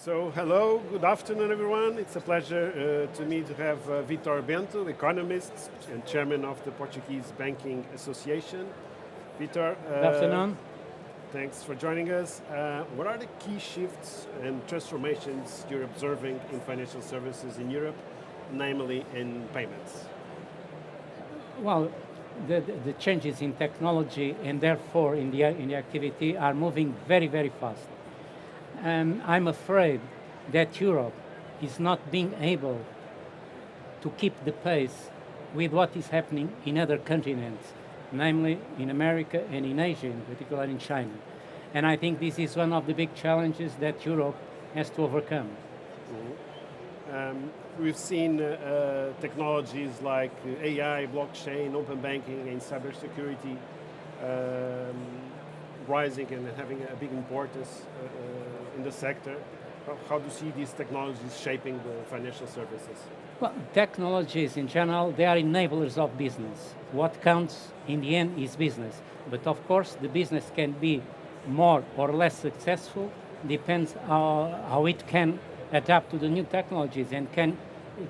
So, hello, good afternoon, everyone. It's a pleasure to me to have Vítor Bento, economist and chairman of the Portuguese Banking Association. Vítor, good afternoon. Thanks for joining us. What are the key shifts and transformations you're observing in financial services in Europe, namely in payments? Well, the changes in technology and therefore in the activity are moving very, very fast. And I'm afraid that Europe is not being able to keep the pace with what is happening in other continents, namely in America and in Asia, in particular in China. And I think this is one of the big challenges that Europe has to overcome. Mm-hmm. We've seen technologies like AI, blockchain, open banking, and cybersecurity rising and having a big importance in the sector. How do you see these technologies shaping the financial services? Well, technologies in general, they are enablers of business. What counts in the end is business. But of course, the business can be more or less successful, depends how it can adapt to the new technologies and can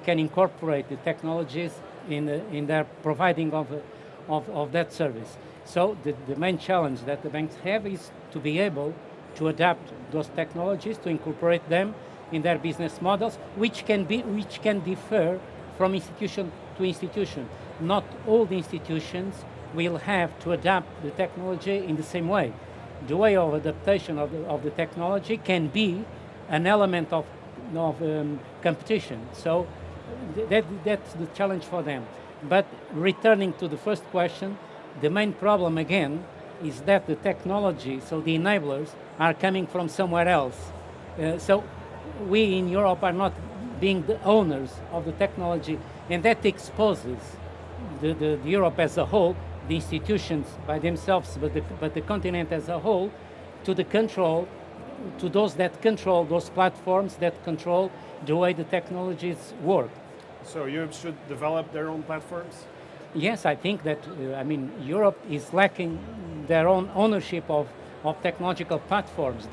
incorporate the technologies in their providing of that service. So the main challenge that the banks have is to be able to adapt those technologies, to incorporate them in their business models, which can differ from institution to institution. Not all the institutions will have to adapt the technology in the same way. The way of adaptation of the technology can be an element of competition. So that's the challenge for them. But returning to the first question, the main problem again is that the technology, so the enablers, are coming from somewhere else. So we in Europe are not being the owners of the technology, and that exposes the Europe as a whole, the institutions by themselves, but the continent as a whole, to the control, to those that control those platforms that control the way the technologies work. So Europe should develop their own platforms? Yes, I think that, Europe is lacking their own ownership of technological platforms.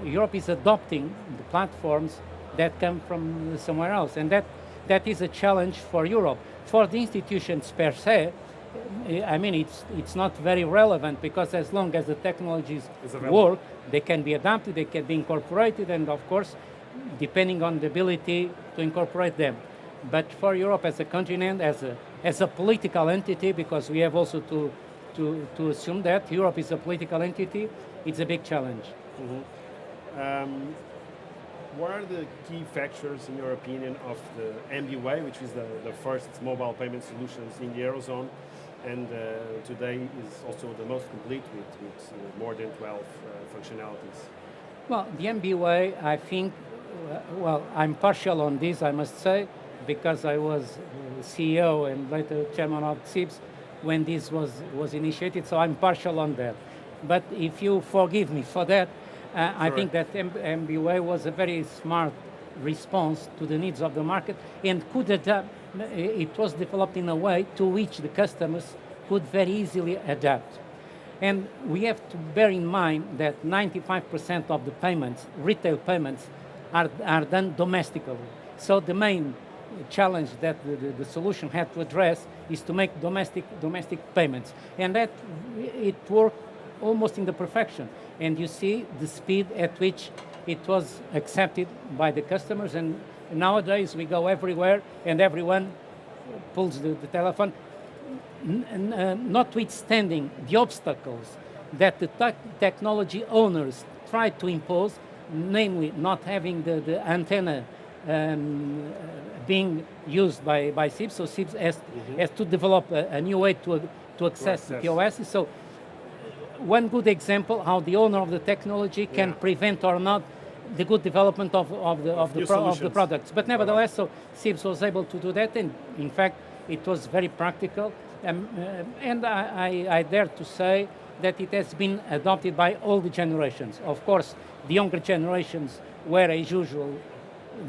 Europe is adopting the platforms that come from somewhere else, and that is a challenge for Europe. For the institutions per se, it's not very relevant, because as long as the technologies work, they can be adapted, they can be incorporated, and of course, depending on the ability to incorporate them. But for Europe as a continent, as a political entity, because we have also to assume that Europe is a political entity, it's a big challenge. Mm-hmm. What are the key factors, in your opinion, of the MBWay, which is the first mobile payment solutions in the Eurozone, and today is also the most complete with more than 12 functionalities? Well, the MBWay, I think, I'm partial on this, I must say, because I was CEO and later chairman of SIBS when this was initiated, so I'm partial on that. But if you forgive me for that, sure. I think that MBWay was a very smart response to the needs of the market and could adapt. It was developed in a way to which the customers could very easily adapt. And we have to bear in mind that 95% of the payments, retail payments, are done domestically. So the main challenge that the solution had to address is to make domestic payments, and that it worked almost in the perfection. And you see the speed at which it was accepted by the customers, and nowadays we go everywhere and everyone pulls the telephone, notwithstanding the obstacles that the technology owners tried to impose, namely not having the antenna being used by SIBS, so SIBS has to develop a new way to access the POS. So one good example how the owner of the technology can prevent or not the good development of the products. But nevertheless, so SIBS was able to do that, and in fact, it was very practical. And I dare to say that it has been adopted by all the generations. Of course, the younger generations were, as usual,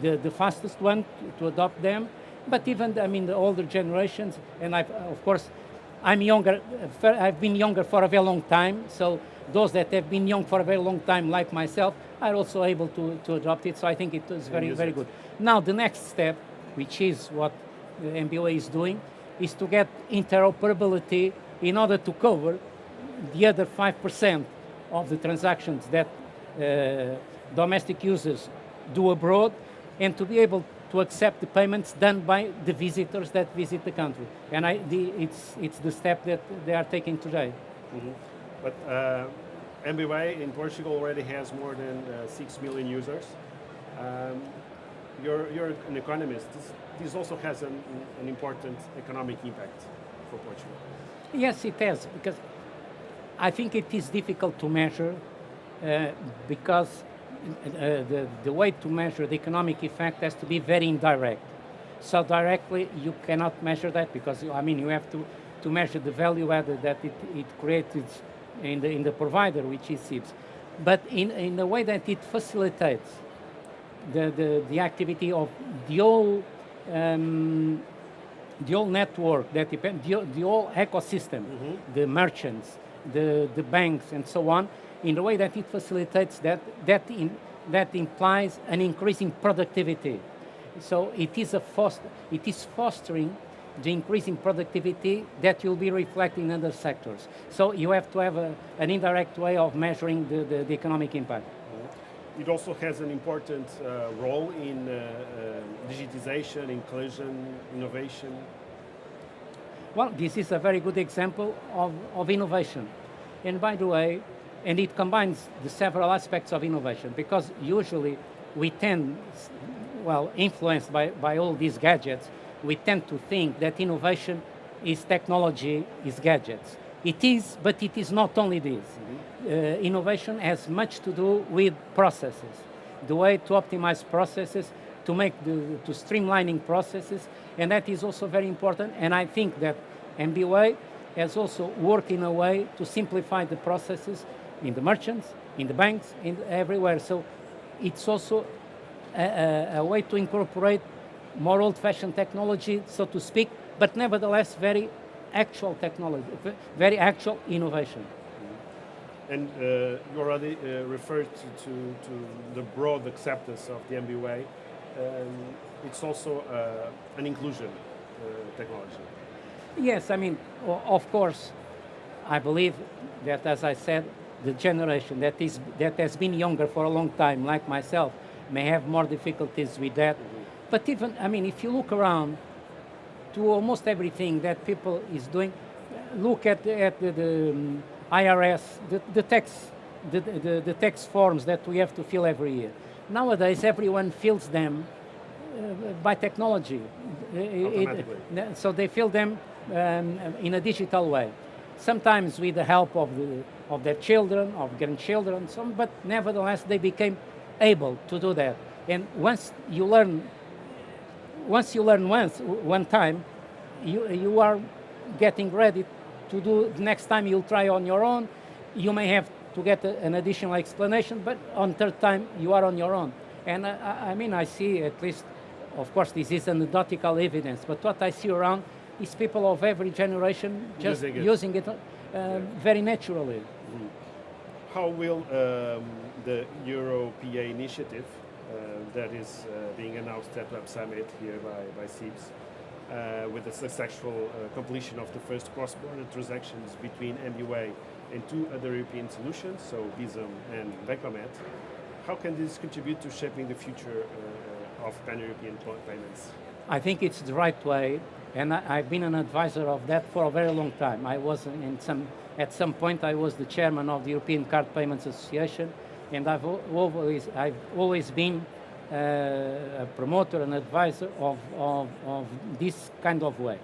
the fastest one to adopt them, but even the older generations, and I'm younger. I've been younger for a very long time, so those that have been young for a very long time, like myself, are also able to adopt it. So I think it is very good. Now the next step, which is what the MBWay is doing, is to get interoperability in order to cover the other 5% of the transactions that domestic users do abroad, and to be able to accept the payments done by the visitors that visit the country. And it's the step that they are taking today. Mm-hmm. But MBWay in Portugal already has more than 6 million users. You're an economist. This also has an important economic impact for Portugal. Yes, it has, because I think it is difficult to measure because the way to measure the economic effect has to be very indirect. So directly you cannot measure that, because you have to measure the value added that it created in the provider, which is SIBS. But in a way that it facilitates the activity of the whole network that depends, the whole ecosystem, mm-hmm. the merchants, the banks, and so on, in the way that it facilitates that implies an increase in productivity. So it is fostering the increase in productivity that will be reflected in other sectors. So you have to have an indirect way of measuring the economic impact. It also has an important role in digitization, inclusion, innovation. Well, this is a very good example of innovation. And by the way, and it combines the several aspects of innovation, because usually we tend, influenced by all these gadgets, we tend to think that innovation is technology, is gadgets. It is, but it is not only this. Mm-hmm. Innovation has much to do with processes, the way to optimize processes, to streamlining processes, and that is also very important. And I think that MBWay has also worked in a way to simplify the processes in the merchants, in the banks, everywhere. So it's also a way to incorporate more old-fashioned technology, so to speak, but nevertheless very actual technology, very actual innovation. And you already referred to the broad acceptance of the MBWay. It's also an inclusion technology. Yes, of course, I believe that, as I said, the generation that has been younger for a long time, like myself, may have more difficulties with that. Mm-hmm. But even, if you look around to almost everything that people is doing, look at the IRS, the tax forms that we have to fill every year. Nowadays, everyone fills them by technology. So they fill them in a digital way. Sometimes with the help of their children, of grandchildren, but nevertheless they became able to do that. And once you learn one time, you are getting ready to do. The next time you'll try on your own. You may have to get an additional explanation, but on third time you are on your own. And I see, at least, of course, this is anecdotal evidence, but what I see around is people of every generation just using it very naturally. Mm-hmm. How will the Europea initiative that is being announced at Web Summit here by SIBS, with the successful completion of the first cross-border transactions between MBWay and two other European solutions, so Bizum and Pagamento, how can this contribute to shaping the future of pan-European payments? I think it's the right way, and I've been an advisor of that for a very long time. At some point I was the chairman of the European Card Payments Association, and I've always been a promoter and advisor of this kind of way.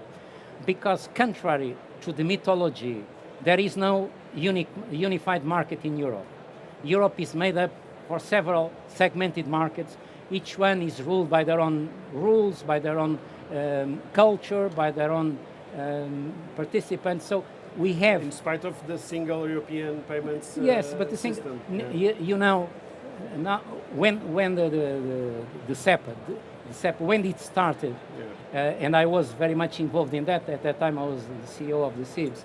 Because contrary to the mythology, there is no unified market in Europe. Europe is made up for several segmented markets. Each one is ruled by their own rules, by their own culture, by their own participants. So we have... In spite of the single European payments yes, but the system. Now, when the SEPA, when it started, and I was very much involved in that. At that time I was the CEO of the SIBS.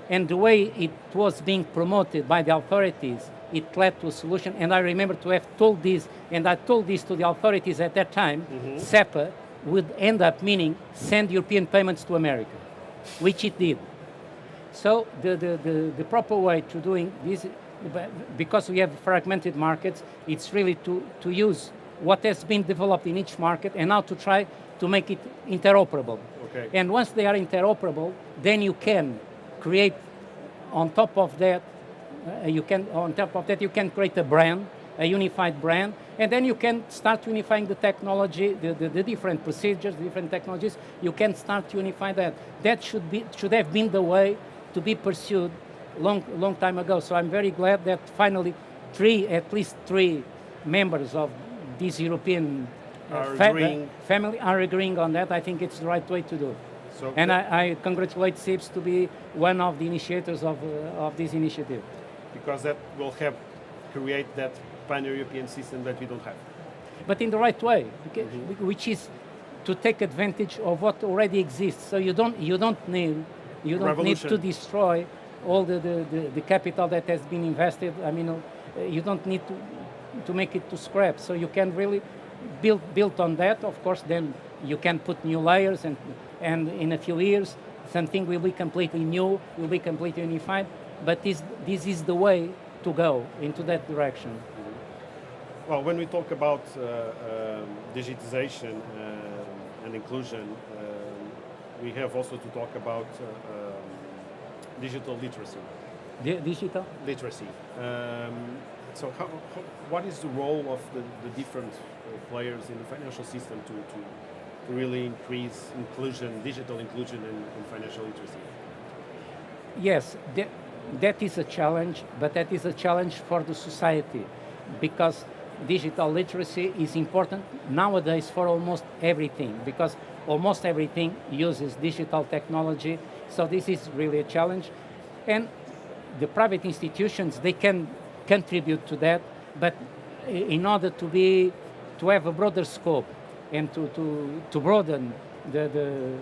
And the way it was being promoted by the authorities it led to a solution. And I remember to have told this, and I told this to the authorities at that time, SEPA would end up meaning send European payments to America, which it did. So the proper way to doing this, because we have fragmented markets, it's really to use what has been developed in each market and now to try to make it interoperable. Okay. And once they are interoperable, then you can create on top of that, you can create a brand, a unified brand, and then you can start unifying the technology, the different procedures, the different technologies. You can start to unify that. That should have been the way to be pursued long time ago. So I'm very glad that finally at least three members of this European family are agreeing on that. I think it's the right way to do. So and I congratulate SIBS to be one of the initiators of this initiative. Because that will help create that pan-European system that we don't have. But in the right way, which is to take advantage of what already exists. So you don't need to destroy all the capital that has been invested. I mean, you don't need to make it to scrap. So you can really build on that. Of course, then you can put new layers, and in a few years, something will be completely new, will be completely unified. But this is the way to go into that direction. Well, when we talk about digitization and inclusion, we have also to talk about digital literacy. Digital? Literacy. So what is the role of the different players in the financial system to really increase inclusion, digital inclusion and financial literacy? Yes, that is a challenge, but that is a challenge for the society, because digital literacy is important nowadays for almost everything, because almost everything uses digital technology. So this is really a challenge. And the private institutions, they can contribute to that, but in order to have a broader scope and to broaden the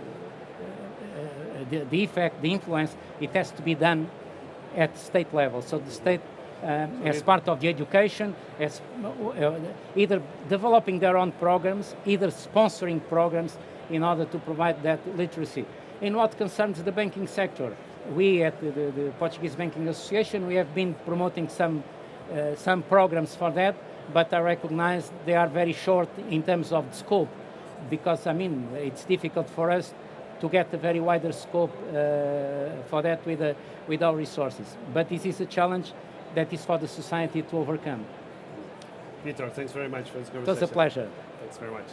effect, the influence, it has to be done at state level. So the state, as part of the education, as either developing their own programs, either sponsoring programs in order to provide that literacy. In what concerns the banking sector, we at the Portuguese Banking Association, we have been promoting some programs for that, but I recognize they are very short in terms of the scope, because I mean it's difficult for us to get a very wider scope for that with our resources. But this is a challenge that is for the society to overcome. Vítor, thanks very much for this conversation. It was a pleasure. Thanks very much.